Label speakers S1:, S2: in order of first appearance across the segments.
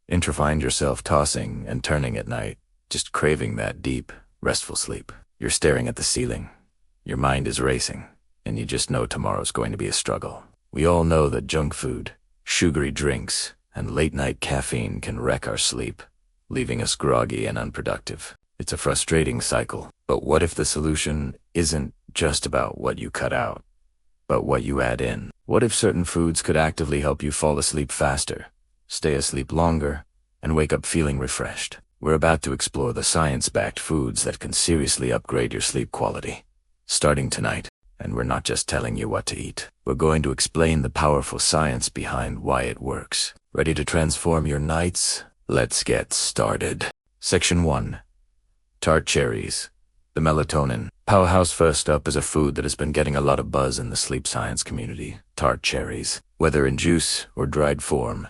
S1: Find yourself tossing and turning at night, just craving that deep, restful sleep. You're staring at the ceiling. Your mind is racing, and you just know tomorrow's going to be a struggle. We all know that junk food, sugary drinks, and late-night caffeine can wreck our sleep, leaving us groggy and unproductive. It's a frustrating cycle. But what if the solution isn't just about what you cut out, but what you add in? What if certain foods could actively help you fall asleep faster, stay asleep longer, and wake up feeling refreshed? We're about to explore the science-backed foods that can seriously upgrade your sleep quality. Starting tonight, and we're not just telling you what to eat. We're going to explain the powerful science behind why it works. Ready to transform your nights? Let's get started. Section 1. Tart cherries. The melatonin powerhouse. First up is a food that has been getting a lot of buzz in the sleep science community. Tart cherries. Whether in juice or dried form,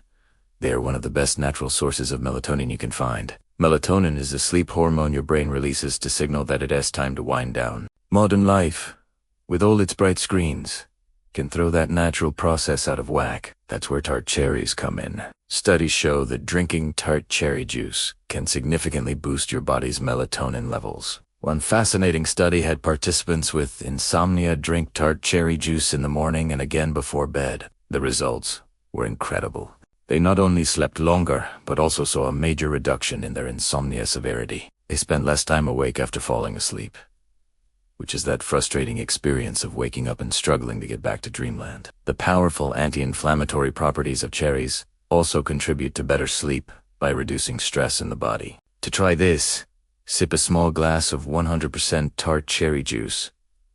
S1: they are one of the best natural sources of melatonin you can find. Melatonin is the sleep hormone your brain releases to signal that it has time to wind down. Modern life, with all its bright screens, can throw that natural process out of whack. That's where tart cherries come in. Studies show that drinking tart cherry juice can significantly boost your body's melatonin levels. One fascinating study had participants with insomnia drink tart cherry juice in the morning and again before bed. The results were incredible. They not only slept longer, but also saw a major reduction in their insomnia severity. They spent less time awake after falling asleep, which is that frustrating experience of waking up and struggling to get back to dreamland. The powerful anti-inflammatory properties of cherries also contribute to better sleep by reducing stress in the body. To try this, sip a small glass of 100% tart cherry juice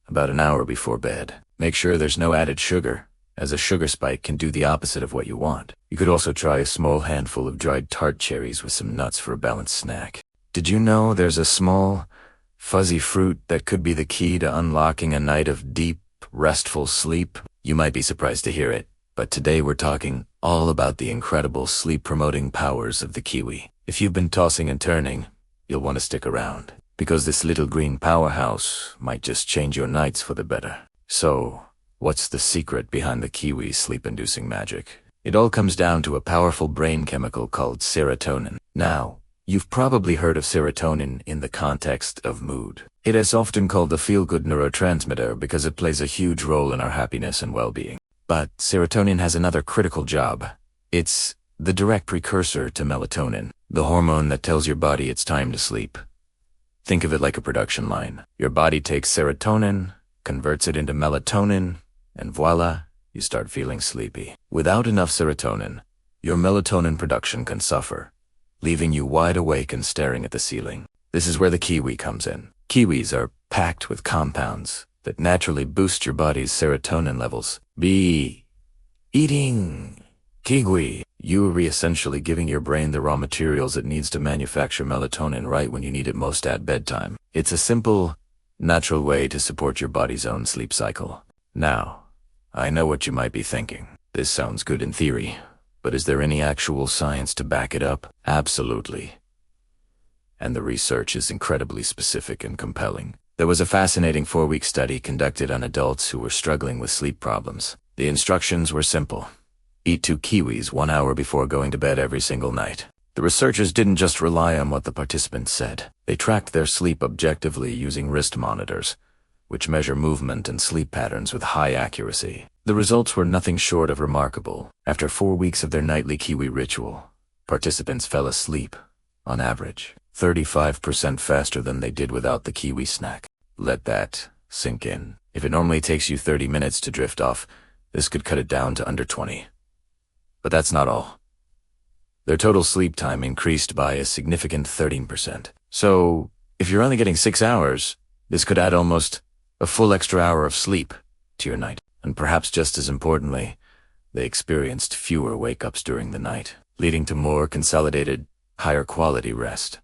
S1: about an hour before bed. Make sure there's no added sugar, as a sugar spike can do the opposite of what you want. You could also try a small handful of dried tart cherries with some nuts for a balanced snack. Did you know there's a small, fuzzy fruit that could be the key to unlocking a night of deep, restful sleep? You might be surprised to hear it, but today we're talking all about the incredible sleep-promoting powers of the kiwi. If you've been tossing and turning, you'll want to stick around, because this little green powerhouse might just change your nights for the better. So, what's the secret behind the kiwi's sleep-inducing magic? It all comes down to a powerful brain chemical called serotonin. Now, you've probably heard of serotonin in the context of mood. It is often called the feel-good neurotransmitter because it plays a huge role in our happiness and well-being. But serotonin has another critical job. It's the direct precursor to melatonin, the hormone that tells your body it's time to sleep. Think of it like a production line. Your body takes serotonin, converts it into melatonin, and voila, you start feeling sleepy. Without enough serotonin, your melatonin production can suffer, leaving you wide awake and staring at the ceiling. This is where the kiwi comes in. Kiwis are packed with compounds that naturally boost your body's serotonin levels. Eating kiwi, you're essentially giving your brain the raw materials it needs to manufacture melatonin right when you need it most at bedtime. It's a simple, natural way to support your body's own sleep cycle. Now, I know what you might be thinking. This sounds good in theory, but is there any actual science to back it up? Absolutely. And the research is incredibly specific and compelling. There was a fascinating 4-week study conducted on adults who were struggling with sleep problems. The instructions were simple. Eat 2 kiwis 1 hour before going to bed every single night. The researchers didn't just rely on what the participants said. They tracked their sleep objectively using wrist monitors, which measure movement and sleep patterns with high accuracy. The results were nothing short of remarkable. After 4 weeks of their nightly kiwi ritual, participants fell asleep, on average, 35% faster than they did without the kiwi snack. Let that sink in. If it normally takes you 30 minutes to drift off, this could cut it down to under 20. But that's not all. Their total sleep time increased by a significant 13%. So, if you're only getting 6 hours, this could add almost a full extra hour of sleep to your night. And perhaps just as importantly, they experienced fewer wake-ups during the night, leading to more consolidated, higher quality rest.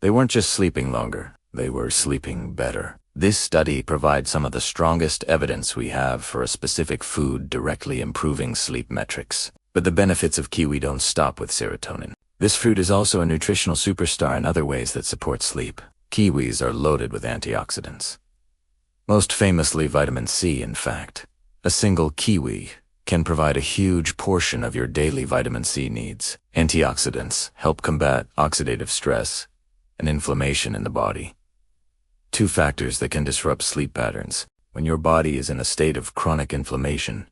S1: They weren't just sleeping longer, they were sleeping better. This study provides some of the strongest evidence we have for a specific food directly improving sleep metrics. But the benefits of kiwi don't stop with serotonin. This fruit is also a nutritional superstar in other ways that support sleep. Kiwis are loaded with antioxidants. Most famously vitamin C, in fact. A single kiwi can provide a huge portion of your daily vitamin C needs. Antioxidants help combat oxidative stress and inflammation in the body, two factors that can disrupt sleep patterns. When your body is in a state of chronic inflammation,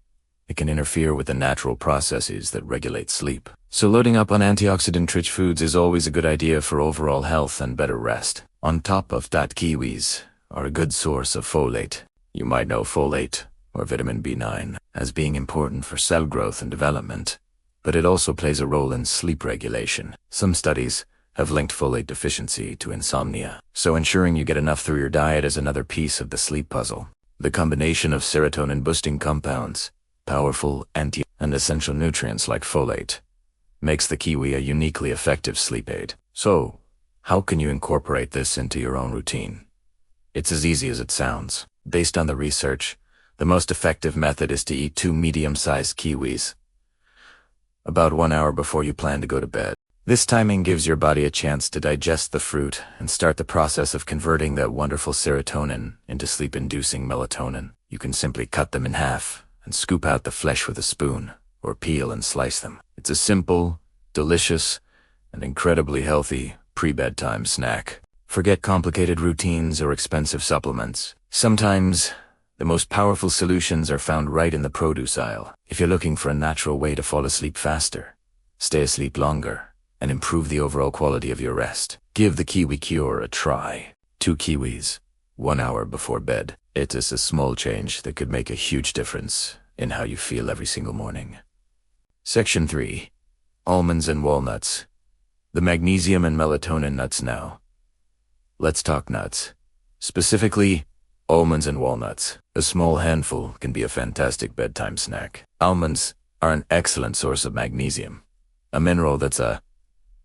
S1: it can interfere with the natural processes that regulate sleep. So loading up on antioxidant-rich foods is always a good idea for overall health and better rest. On top of that, kiwis are a good source of folate. You might know folate, or vitamin B9, as being important for cell growth and development, but it also plays a role in sleep regulation. Some studies have linked folate deficiency to insomnia, so ensuring you get enough through your diet is another piece of the sleep puzzle. The combination of serotonin-boosting compounds, powerful and essential nutrients like folate, makes the kiwi a uniquely effective sleep aid. So, how can you incorporate this into your own routine? It's as easy as it sounds. Based on the research, the most effective method is to eat 2 medium-sized kiwis about 1 hour before you plan to go to bed. This timing gives your body a chance to digest the fruit and start the process of converting that wonderful serotonin into sleep-inducing melatonin. You can simply cut them in half and scoop out the flesh with a spoon, or peel and slice them. It's a simple, delicious, and incredibly healthy pre-bedtime snack. Forget complicated routines or expensive supplements. Sometimes, the most powerful solutions are found right in the produce aisle. If you're looking for a natural way to fall asleep faster, stay asleep longer, and improve the overall quality of your rest, give the Kiwi Cure a try. 2 kiwis, 1 hour before bed. It is a small change that could make a huge difference in how you feel every single morning. Section 3. Almonds and walnuts. The magnesium and melatonin nuts now. Let's talk nuts. Specifically, almonds and walnuts. A small handful can be a fantastic bedtime snack. Almonds are an excellent source of magnesium, a mineral that's a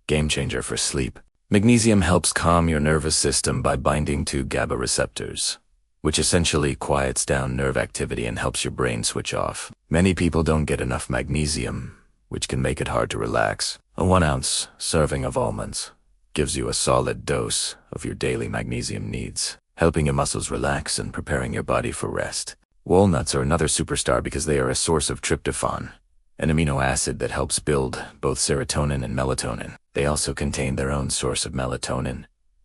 S1: game changer for sleep. Magnesium helps calm your nervous system by binding to GABA receptors, which essentially quiets down nerve activity and helps your brain switch off. Many people don't get enough magnesium, which can make it hard to relax. A 1-ounce serving of almonds gives you a solid dose of your daily magnesium needs, helping your muscles relax and preparing your body for rest. Walnuts are another superstar because they are a source of tryptophan, an amino acid that helps build both serotonin and melatonin. They also contain their own source of melatonin,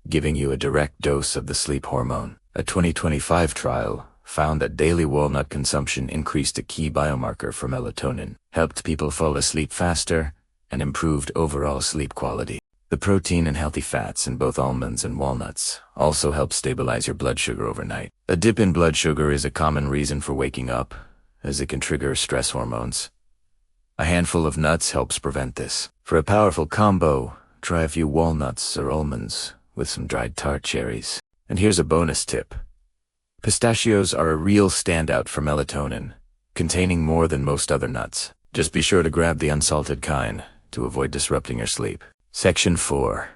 S1: giving you a direct dose of the sleep hormone. A 2025 trial found that daily walnut consumption increased a key biomarker for melatonin, helped people fall asleep faster, and improved overall sleep quality. The protein and healthy fats in both almonds and walnuts also help stabilize your blood sugar overnight. A dip in blood sugar is a common reason for waking up, as it can trigger stress hormones. A handful of nuts helps prevent this. For a powerful combo, try a few walnuts or almonds with some dried tart cherries. And here's a bonus tip. Pistachios are a real standout for melatonin, containing more than most other nuts. Just be sure to grab the unsalted kind to avoid disrupting your sleep. Section 4.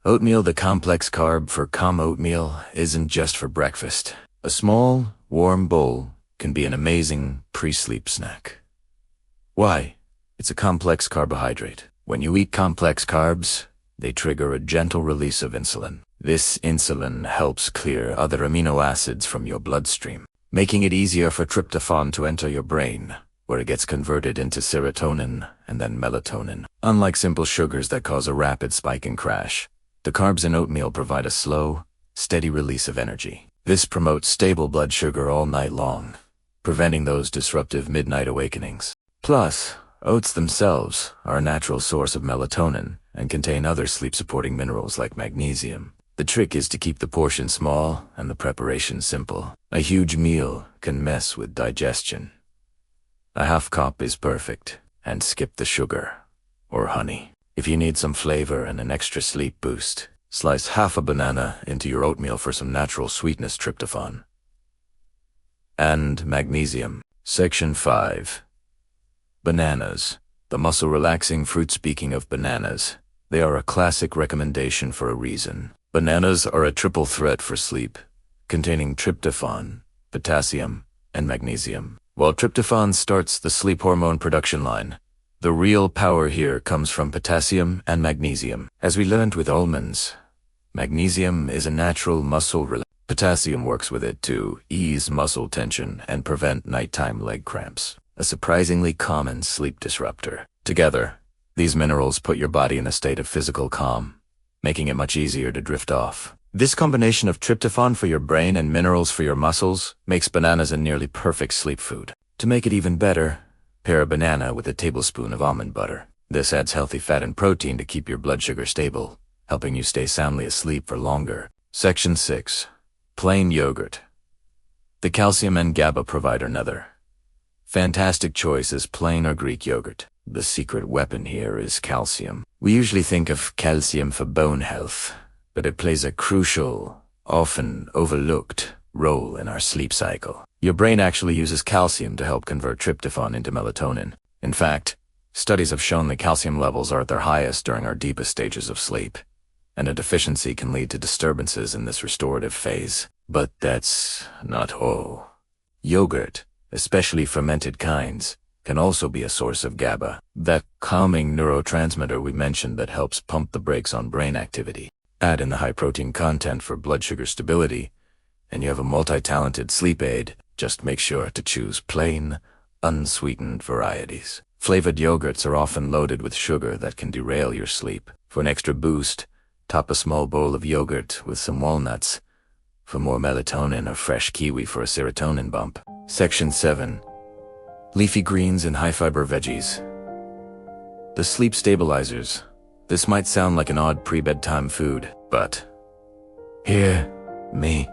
S1: Oatmeal. The complex carb for calm oatmeal isn't just for breakfast. A small, warm bowl can be an amazing pre-sleep snack. Why? It's a complex carbohydrate. When you eat complex carbs, they trigger a gentle release of insulin. This insulin helps clear other amino acids from your bloodstream, making it easier for tryptophan to enter your brain, where it gets converted into serotonin and then melatonin. Unlike simple sugars that cause a rapid spike and crash, the carbs in oatmeal provide a slow, steady release of energy. This promotes stable blood sugar all night long, preventing those disruptive midnight awakenings. Plus, oats themselves are a natural source of melatonin and contain other sleep-supporting minerals like magnesium. The trick is to keep the portion small and the preparation simple. A huge meal can mess with digestion. A half cup is perfect, and skip the sugar or honey. If you need some flavor and an extra sleep boost, slice half a banana into your oatmeal for some natural sweetness, tryptophan and magnesium. Section 5. Bananas. The muscle-relaxing fruit. Speaking of bananas, they are a classic recommendation for a reason. Bananas are a triple threat for sleep, containing tryptophan, potassium, and magnesium. While tryptophan starts the sleep hormone production line, the real power here comes from potassium and magnesium. As we learned with almonds, magnesium is a natural muscle relaxer. Potassium works with it to ease muscle tension and prevent nighttime leg cramps. a surprisingly common sleep disruptor. Together, these minerals put your body in a state of physical calm, making it much easier to drift off. This combination of tryptophan for your brain and minerals for your muscles makes bananas a nearly perfect sleep food. To make it even better, pair a banana with a tablespoon of almond butter. This adds healthy fat and protein to keep your blood sugar stable, helping you stay soundly asleep for longer. Section 6. Plain yogurt. The calcium and GABA provide another fantastic choice is plain or Greek yogurt. The secret weapon here is calcium. We usually think of calcium for bone health, but it plays a crucial, often overlooked role in our sleep cycle. Your brain actually uses calcium to help convert tryptophan into melatonin. In fact, studies have shown that calcium levels are at their highest during our deepest stages of sleep, and a deficiency can lead to disturbances in this restorative phase. But that's not all. Yogurt, especially fermented kinds, can also be a source of GABA, that calming neurotransmitter we mentioned that helps pump the brakes on brain activity. Add in the high-protein content for blood sugar stability, and you have a multi-talented sleep aid. Just make sure to choose plain, unsweetened varieties. Flavored yogurts are often loaded with sugar that can derail your sleep. For an extra boost, top a small bowl of yogurt with some walnuts for more melatonin, or fresh kiwi for a serotonin bump. Section 7. Leafy greens and high-fiber veggies. The sleep stabilizers. This might sound like an odd pre-bedtime food, but hear me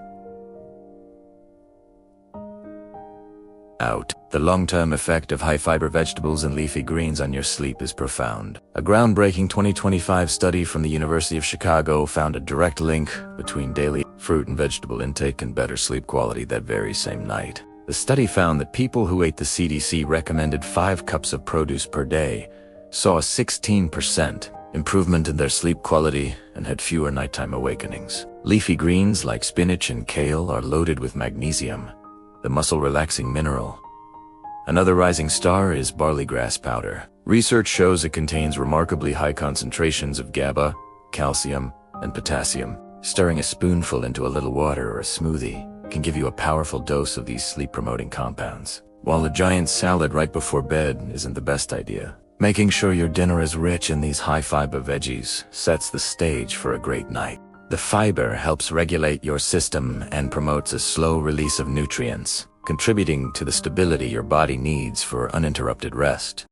S1: out. The long-term effect of high-fiber vegetables and leafy greens on your sleep is profound. A groundbreaking 2025 study from the University of Chicago found a direct link between daily fruit and vegetable intake and better sleep quality that very same night. The study found that people who ate the CDC recommended 5 cups of produce per day saw a 16% improvement in their sleep quality and had fewer nighttime awakenings. Leafy greens like spinach and kale are loaded with magnesium, the muscle-relaxing mineral. Another rising star is barley grass powder. Research shows it contains remarkably high concentrations of GABA, calcium, and potassium. Stirring a spoonful into a little water or a smoothie can give you a powerful dose of these sleep-promoting compounds. While a giant salad right before bed isn't the best idea, making sure your dinner is rich in these high-fiber veggies sets the stage for a great night. The fiber helps regulate your system and promotes a slow release of nutrients, contributing to the stability your body needs for uninterrupted rest.